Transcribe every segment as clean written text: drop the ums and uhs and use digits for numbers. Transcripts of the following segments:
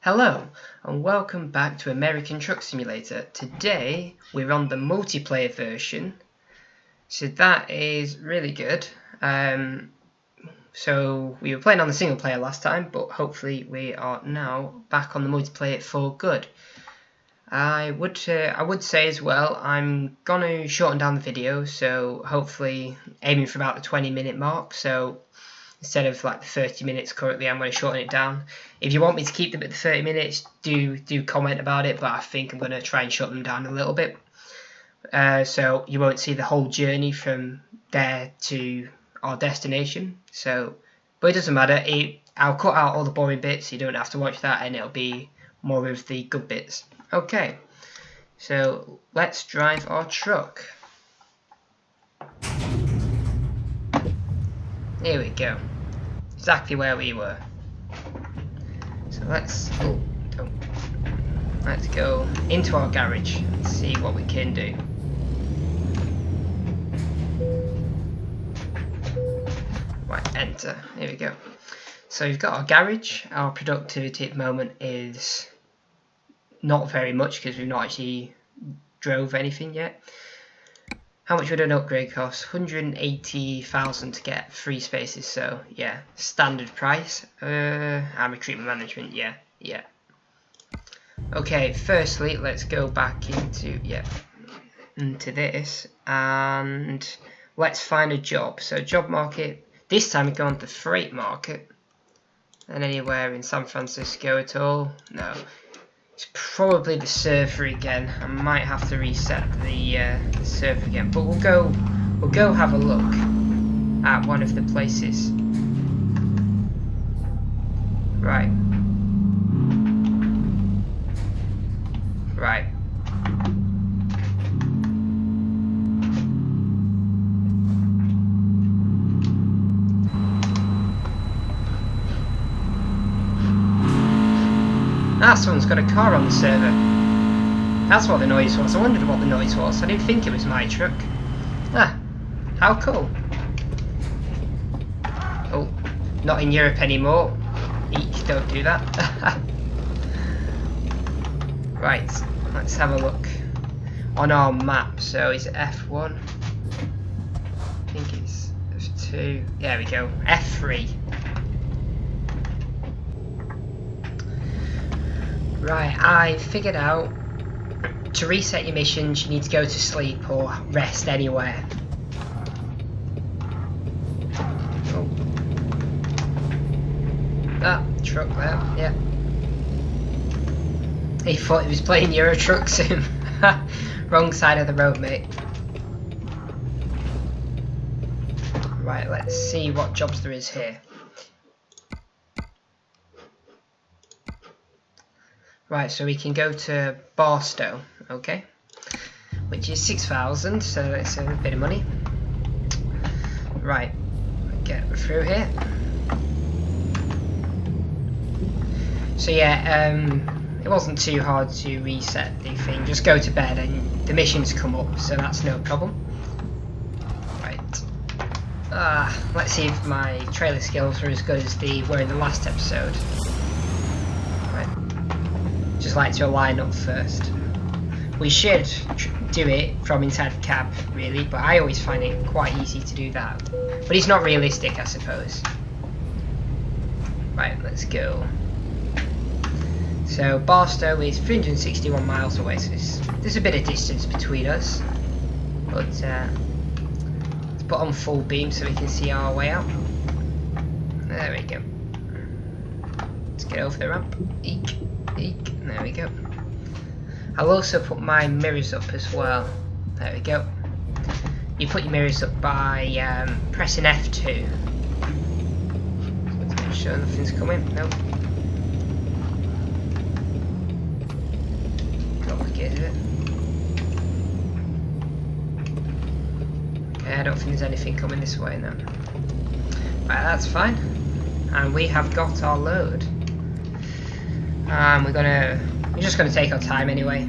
Hello and welcome back to American Truck Simulator. Today we're on the multiplayer version, so that is really good. So we were playing on the single player last time, but hopefully we are now back on the multiplayer for good. I would say as well, I'm gonna shorten down the video, so hopefully aiming for about the 20-minute mark. So instead of like the 30 minutes currently, I'm going to shorten it down. If you want me to keep them at the 30 minutes, do comment about it, but I think I'm going to try and shorten them down a little bit. So you won't see the whole journey from there to our destination. So, but it doesn't matter. I'll cut out all the boring bits, so you don't have to watch that, and it'll be more of the good bits. Okay, so let's drive our truck. Here we go. Exactly where we were. So let's go into our garage and see what we can do. Right, enter. Here we go. So we've got our garage. Our productivity at the moment is not very much because we've not actually drove anything yet. How much would an upgrade cost? 180,000 to get 3 spaces, so yeah, standard price. And recruitment management, yeah. Okay, firstly, let's go back into this, and let's find a job. So job market, this time we go on the freight market. And anywhere in San Francisco at all? No. It's probably the server again. I might have to reset the server again, but we'll go have a look at one of the places. Right. Ah, someone's got a car on the server. That's what the noise was. I wondered what the noise was. I didn't think it was my truck. Ah, how cool. Oh, not in Europe anymore. Eek, don't do that. Right, let's have a look on our map. So is it F1? I think it's F2. There we go. F3. Right, I figured out to reset your missions you need to go to sleep or rest anywhere. Oh. Ah, truck there, yeah. He thought he was playing Euro Truck Sim. Wrong side of the road, mate. Right, let's see what jobs there is here. Right, so we can go to Barstow, okay, which is 6,000, so it's a bit of money. Right, get through here. So yeah, it wasn't too hard to reset the thing. Just go to bed and the missions come up, so that's no problem. Right, let's see if my trailer skills are as good as they were in the last episode. Just like to line up first. We should do it from inside the cab, really, but I always find it quite easy to do that. But it's not realistic, I suppose. Right, let's go. So Barstow is 361 miles away, so there's a bit of distance between us. But let's put on full beam so we can see our way out. There we go. Let's get over the ramp. Eek. There we go. I'll also put my mirrors up as well. There we go. You put your mirrors up by pressing F2. Let's make sure nothing's coming. Nope. Complicated it. Okay, I don't think there's anything coming this way now. Right, that's fine. And we have got our load. We're just gonna take our time anyway.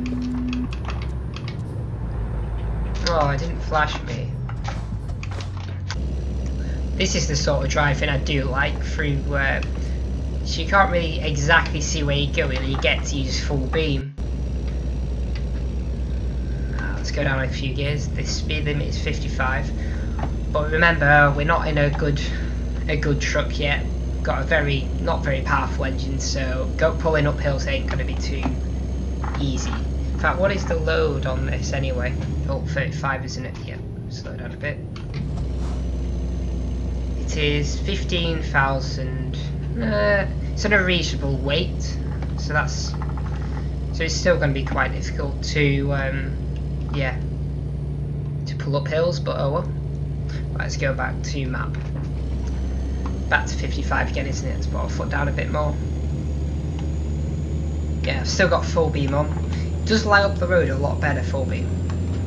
Oh, it didn't flash me. This is the sort of driving I do like through so you can't really exactly see where you're going and you get to use full beam. Let's go down a few gears. The speed limit is 55. But remember, we're not in a good truck yet. Got a not very powerful engine, so pulling up hills ain't gonna be too easy. In fact, what is the load on this anyway? Oh, 35, isn't it? Yeah, slow down a bit. It is 15,000. It's on a reasonable weight, so it's still going to be quite difficult to to pull up hills. But oh well. Let's go back to map. Back to 55 again, isn't it? Let's put our foot down a bit more. Yeah, I've still got full beam on. It does light up the road a lot better, full beam.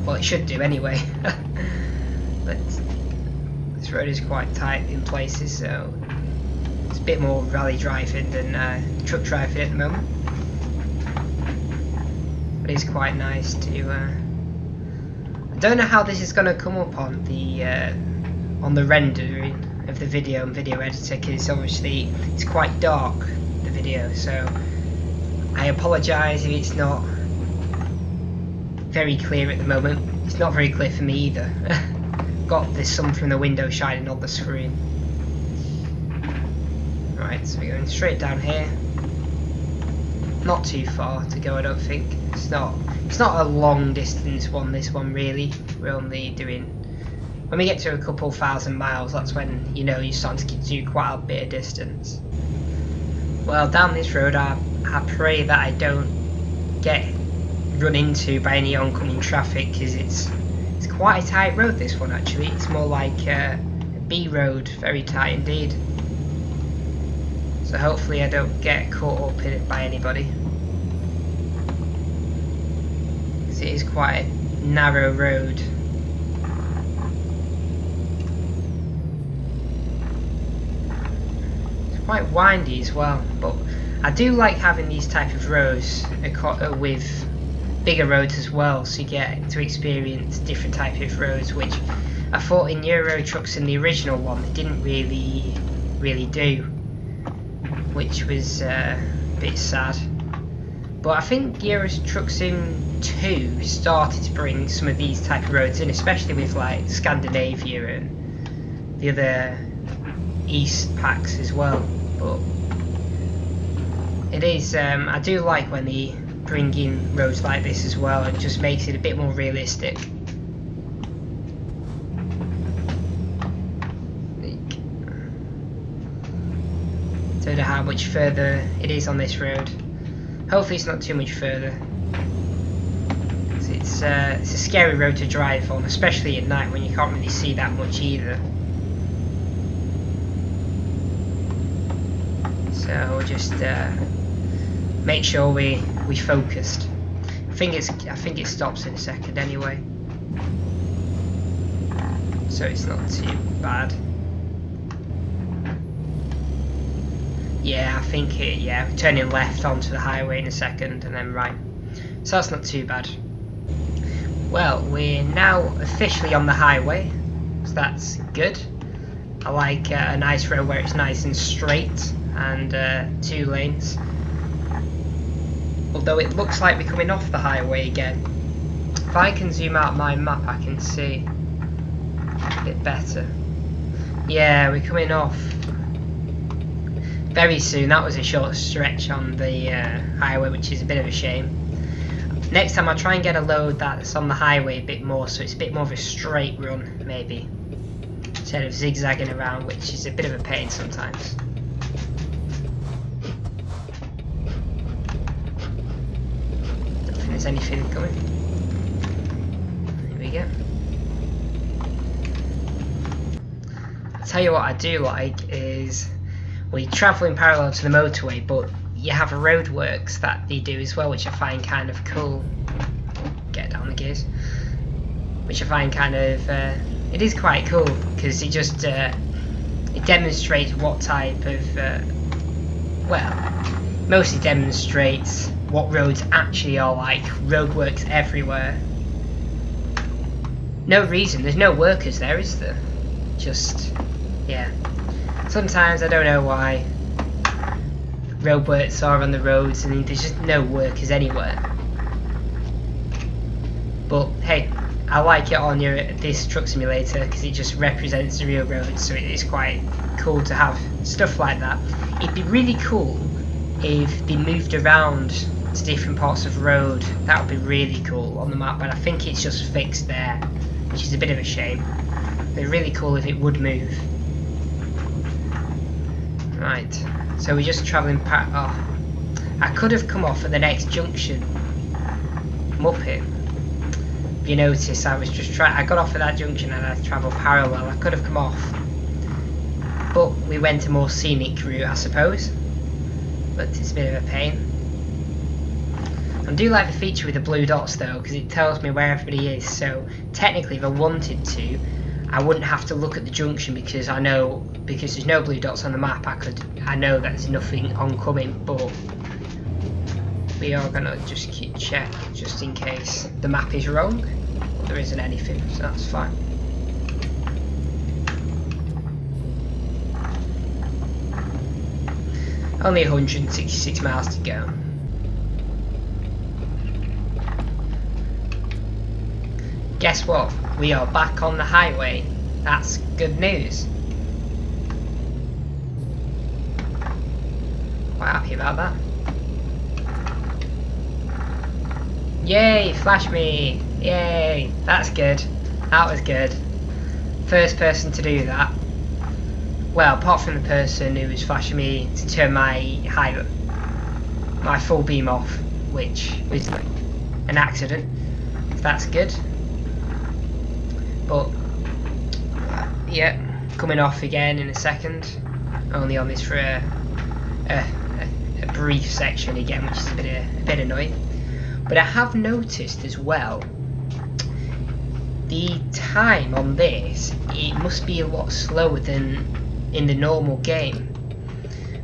Well, it should do anyway. But this road is quite tight in places, so it's a bit more rally driving than truck driving at the moment. But it's quite nice to. I don't know how this is going to come up on the rendering of the video and video editor, because obviously it's quite dark, the video, so I apologise if it's not very clear at the moment. It's not very clear for me either. Got the sun from the window shining on the screen. Right, so we're going straight down here. Not too far to go, I don't think. It's not a long distance one, this one really. We're only doing, when we get to a couple thousand miles, that's when you know you're starting to do quite a bit of distance. Well, down this road I pray that I don't get run into by any oncoming traffic, because it's quite a tight road, this one actually. It's more like a B road, very tight indeed. So hopefully I don't get caught up in it by anybody, because it is quite a narrow road. It's quite windy as well, but I do like having these type of roads with bigger roads as well, so you get to experience different type of roads, which I thought in Euro Trucks in the original one they didn't really do, which was a bit sad. But I think Euro Truck Sim 2 started to bring some of these type of roads in, especially with like Scandinavia and the other East packs as well. But it is, I do like when they bring in roads like this as well. It just makes it a bit more realistic. Don't know how much further it is on this road. Hopefully it's not too much further. It's a scary road to drive on, especially at night when you can't really see that much either. So we'll just make sure we focused. I think it stops in a second anyway, so it's not too bad. Yeah, I think we're turning left onto the highway in a second and then right, so that's not too bad. Well, we're now officially on the highway, so that's good. I like a nice road where it's nice and straight and 2 lanes. Although it looks like we're coming off the highway again. If I can zoom out my map I can see a bit better. Yeah, we're coming off very soon. That was a short stretch on the highway, which is a bit of a shame. Next time I'll try and get a load that's on the highway a bit more, so it's a bit more of a straight run maybe, instead of zigzagging around, which is a bit of a pain sometimes. There's anything coming. Here we go. I'll tell you what I do like is we travel in parallel to the motorway, but you have roadworks that they do as well, which I find kind of cool. Get down the gears. Which I find kind of it is quite cool, because it just it demonstrates what type of well, mostly demonstrates what roads actually are like. Roadworks everywhere. no reason. There's no workers there, is there? Just, yeah. Sometimes I don't know why roadworks are on the roads and there's just no workers anywhere. But hey, I like it on this truck simulator because it just represents the real road, so it is quite cool to have stuff like that. It'd be really cool if they moved around to different parts of the road. That would be really cool on the map, but I think it's just fixed there, which is a bit of a shame. It'd be really cool if it would move. Right, so we're just travelling past. Oh, I could have come off at the next junction. Muppet. If you notice, I was just I got off at that junction and I travelled parallel. I could have come off, but we went a more scenic route, I suppose. But it's a bit of a pain. I do like the feature with the blue dots though, because it tells me where everybody is. So technically, if I wanted to, I wouldn't have to look at the junction because I know, because there's no blue dots on the map, I know that there's nothing oncoming. But we are gonna just keep check just in case the map is wrong. There isn't anything, so that's fine. Only 166 miles to go. Guess what? We are back on the highway. That's good news. Quite happy about that. Yay, flash me! Yay, that's good. That was good. First person to do that. Well, apart from the person who was flashing me to turn my full beam off, which was an accident. So that's good. But yeah, coming off again in a second. Only on this for a brief section again, which is a bit annoying. But I have noticed as well, the time on this, it must be a lot slower than in the normal game.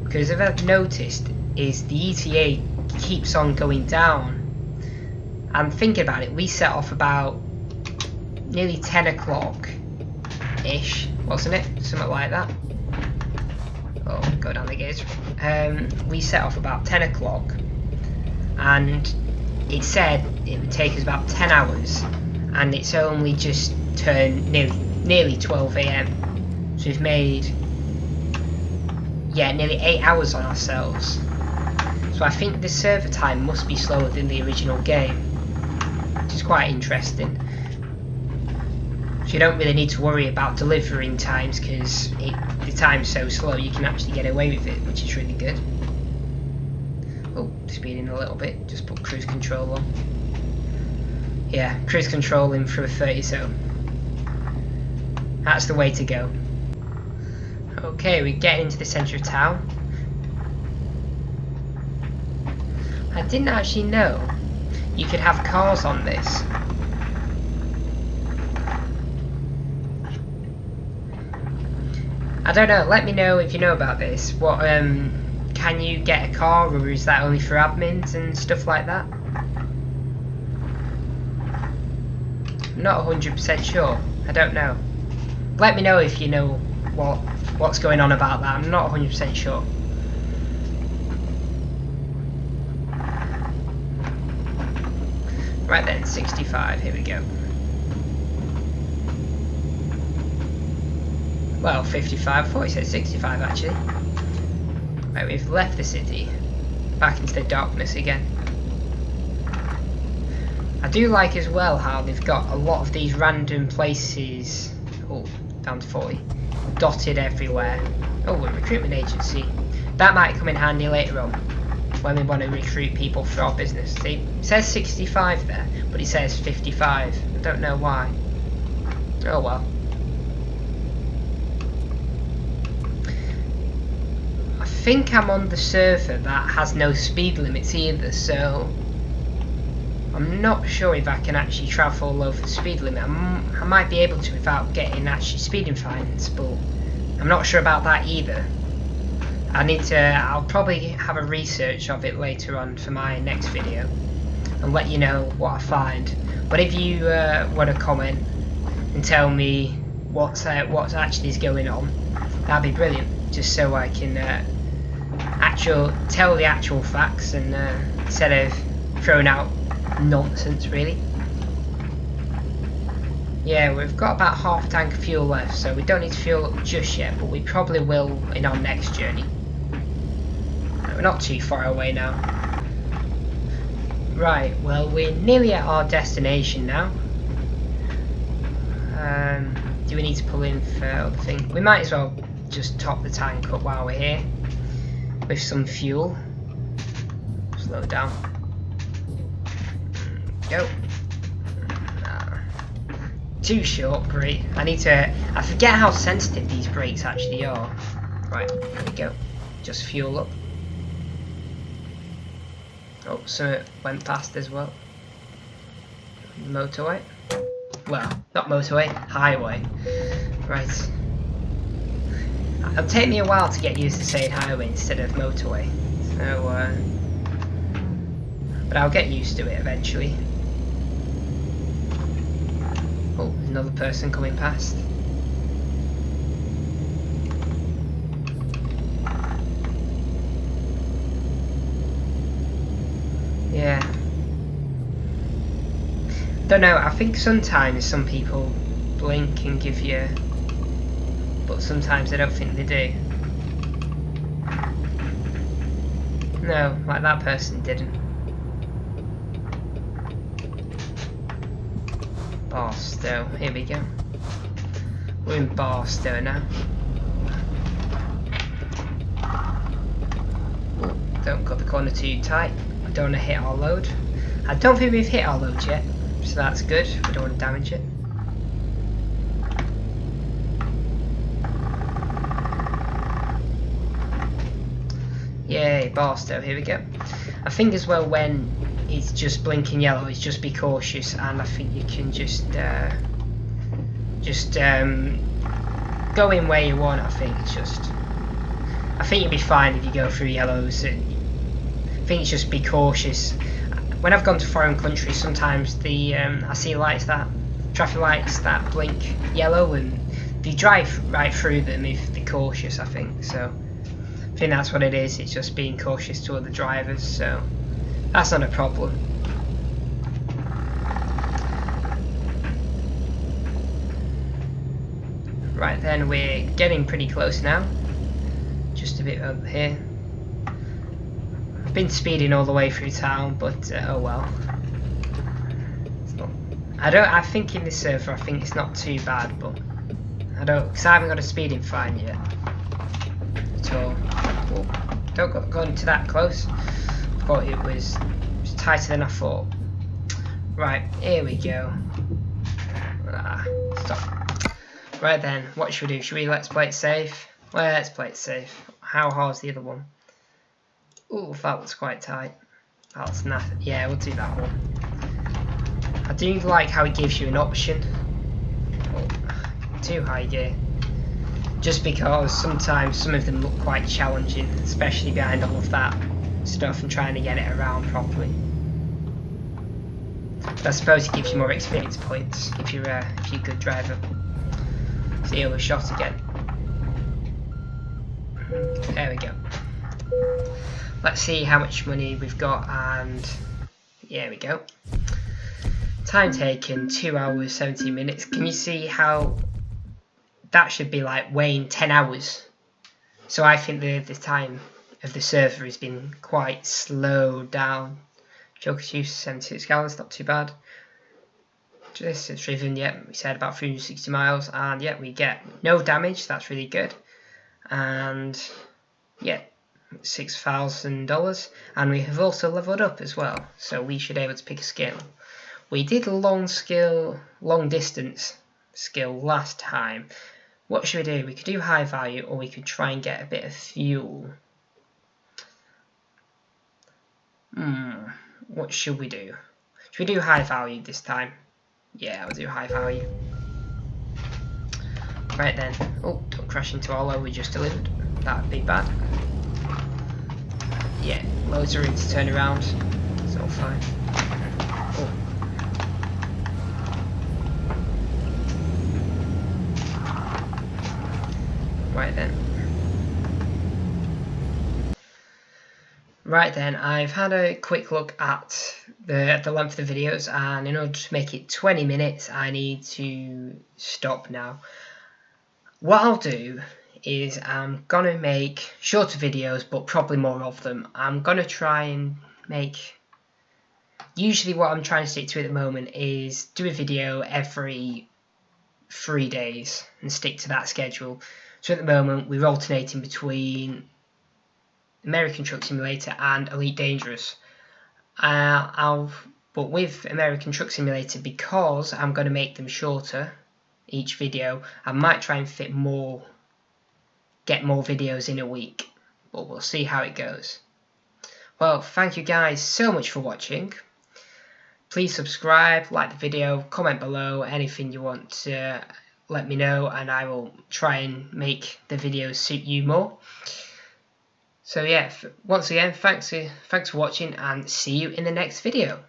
Because if I've noticed is the ETA keeps on going down. And thinking about it, we set off about nearly 10 o'clock ish, wasn't it? Something like that. Oh, go down the gauge. We set off about 10 o'clock and it said it would take us about 10 hours and it's only just turned nearly 12 AM. So we've made, yeah, nearly 8 hours on ourselves. So I think the server time must be slower than the original game, which is quite interesting. So you don't really need to worry about delivering times because the time's so slow you can actually get away with it, which is really good. Oh, speeding a little bit, just put cruise control on. Yeah, cruise control in through a 30 zone. That's the way to go. Okay, we're getting into the centre of town. I didn't actually know you could have cars on this. I don't know, let me know if you know about this. What, can you get a car, or is that only for admins and stuff like that? I'm not 100% sure, I don't know. Let me know if you know what's going on about that, I'm not 100% sure. Right then, 65, here we go. Well, 55, I thought it said 65 actually. Right, we've left the city, back into the darkness again. I do like as well how they've got a lot of these random places, oh, down to 40, dotted everywhere. Oh, we're a recruitment agency. That might come in handy later on, when we want to recruit people for our business. See, it says 65 there, but it says 55. I don't know why. Oh well. I think I'm on the server that has no speed limits either, so I'm not sure if I can actually travel over the speed limit. I might be able to without getting actually speeding fines, but I'm not sure about that either. I'll probably have a research of it later on for my next video and let you know what I find. But if you want to comment and tell me what's actually is going on. That'd be brilliant, just so I can tell the actual facts, and instead of throwing out nonsense, really. Yeah, we've got about half a tank of fuel left, so we don't need to fuel up just yet, but we probably will in our next journey. We're not too far away now. Right, well, we're nearly at our destination now. Do we need to pull in for other things? We might as well just top the tank up while we're here with some fuel. Slow down. Go. Too short brake. I forget how sensitive these brakes actually are. Right, there we go. Just fuel up. Oh, so it went past as well. Motorway. Well, not motorway, highway. Right. It'll take me a while to get used to saying highway instead of motorway. So, but I'll get used to it eventually. Oh, there's another person coming past. Yeah. Don't know, I think sometimes some people blink and give you, but sometimes I don't think they do. No, like that person didn't. Barstow, here we go. We're in Barstow now. Oh, don't cut the corner too tight. I don't want to hit our load. I don't think we've hit our load yet, so that's good. We don't want to damage it. Yay, Barstow, here we go. I think as well when it's just blinking yellow, it's just be cautious, and I think you can just go in where you want. I think you'll be fine if you go through yellows. I think it's just be cautious. When I've gone to foreign countries, sometimes I see traffic lights that blink yellow, and you drive right through them if they're cautious. I think so. I think that's what it is. It's just being cautious to other drivers. So. That's not a problem. Right then, we're getting pretty close now. Just a bit over here. I've been speeding all the way through town, but oh well. It's not, I think in this server, I think it's not too bad, but because I haven't got a speeding fine yet. At all. Oh, don't go into that close. Thought it was tighter than I thought. Right, here we go. Stop. Right then, what should we do? Should we let's play it safe? Well, let's play it safe. How hard's the other one? Ooh, that was quite tight. That's nothing. Yeah, we'll do that one. I do like how it gives you an option. Oh, too high gear. Just because sometimes some of them look quite challenging, especially behind all of that stuff and trying to get it around properly. But I suppose it gives you more experience points if you're a good driver. See, overshot again. There we go. Let's see how much money we've got, and here we go. Time taken 2 hours 17 minutes. Can you see how that should be like weighing 10 hours? So I think the time of the server has been quite slowed down. Joker's use 76 gallons, not too bad. This is driven, yet we said about 360 miles, and yet we get no damage. That's really good. And yeah, $6,000, and we have also leveled up as well. So we should be able to pick a skill. We did a long distance skill last time. What should we do? We could do high value, or we could try and get a bit of fuel. What should we do? Should we do high value this time? Yeah, we'll do high value. Right then. Oh, don't crash into our load we just delivered. That'd be bad. Yeah, loads of room to turn around. It's all fine. Oh. Right then, I've had a quick look at the length of the videos, and in order to make it 20 minutes I need to stop now. What I'll do is I'm gonna make shorter videos, but probably more of them. I'm gonna try and make, usually what I'm trying to stick to at the moment is do a video every 3 days and stick to that schedule. So at the moment we're alternating between American Truck Simulator and Elite Dangerous. But with American Truck Simulator, because I'm going to make them shorter each video, I might try and get more videos in a week, but we'll see how it goes. Well, thank you guys so much for watching. Please subscribe, like the video, comment below anything you want to let me know, and I will try and make the videos suit you more. So yeah, once again, thanks for watching, and see you in the next video.